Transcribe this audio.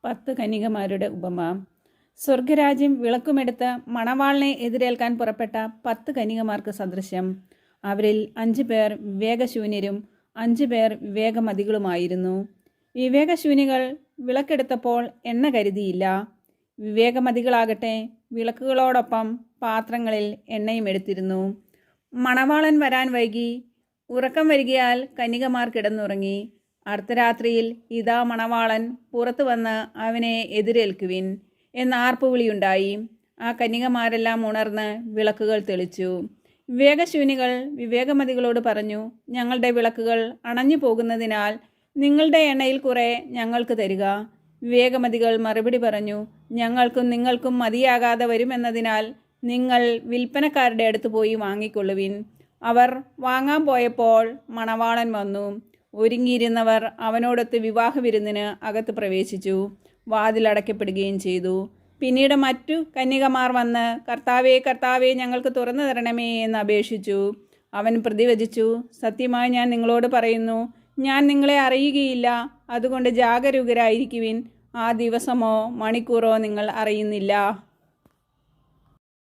10 കന്യകമാരുടെ ഉപമ. സ്വർഗരാജ്യം വിളക്കുമെടുത്ത് മണവാളിനെ എതിരേൽക്കാൻ പുറപ്പെട്ട 10 കന്യകമാർക്ക് സദൃശ്യം. അവരിൽ 5 പേർ വിവേകശൂന്യരും 5 പേർ വിവേകമതികളുമായിരുന്നു. വിവേകശൂന്യകൾ വിളക്കെടുത്തപ്പോൾ എണ്ണ കരുതിയില്ല. വിവേകമതികളാകട്ടെ വിളക്കുകളോടൊപ്പം പാത്രങ്ങളിൽ എണ്ണയും എടുത്തിരുന്നു. മണവാളൻ വരാൻ വൈകി. ഉറക്കം വരികയാൽ കന്യകമാർ കിടന്നുറങ്ങി. അർദ്ധരാത്രിയിൽ ഇതാ മണവാളൻ പുറത്തു വന്ന് അവനെ എതിരേൽക്കുവിൻ എന്ന ആർപ്പുവിളിയുണ്ടായി. ആ കന്യകമാരെല്ലാം ഉണർന്ന് വിളക്കുകൾ തെളിച്ചു. വിവേകശൂന്യകൾ വിവേകമതികളോട് പറഞ്ഞു, ഞങ്ങളുടെ വിളക്കുകൾ അണഞ്ഞു പോകുന്നതിനാൽ നിങ്ങളുടെ എണ്ണയിൽ കുറെ ഞങ്ങൾക്ക് തരിക. വിവേകമതികൾ മറുപടി പറഞ്ഞു, ഞങ്ങൾക്കും നിങ്ങൾക്കും മതിയാകാതെ വരുമെന്നതിനാൽ നിങ്ങൾ വിൽപ്പനക്കാരുടെ അടുത്ത് പോയി വാങ്ങിക്കൊള്ളുവിൻ. അവർ വാങ്ങാൻ പോയപ്പോൾ മണവാളൻ വന്നു. ഒരുങ്ങിയിരുന്നവർ അവനോടൊത്ത് വിവാഹ വിരുന്നിന് അകത്ത് പ്രവേശിച്ചു. വാതിലടയ്ക്കപ്പെടുകയും ചെയ്തു. പിന്നീട് മറ്റു കന്യകമാർ വന്ന്, കർത്താവേ കർത്താവേ, ഞങ്ങൾക്ക് തുറന്നു തരണമേ എന്ന് അപേക്ഷിച്ചു. അവൻ പ്രതിവചിച്ചു, സത്യമായി ഞാൻ നിങ്ങളോട് പറയുന്നു, ഞാൻ നിങ്ങളെ അറിയുകയില്ല. അതുകൊണ്ട് ജാഗരൂകരായിരിക്കുവിൻ. ആ ദിവസമോ മണിക്കൂറോ നിങ്ങൾ അറിയുന്നില്ല.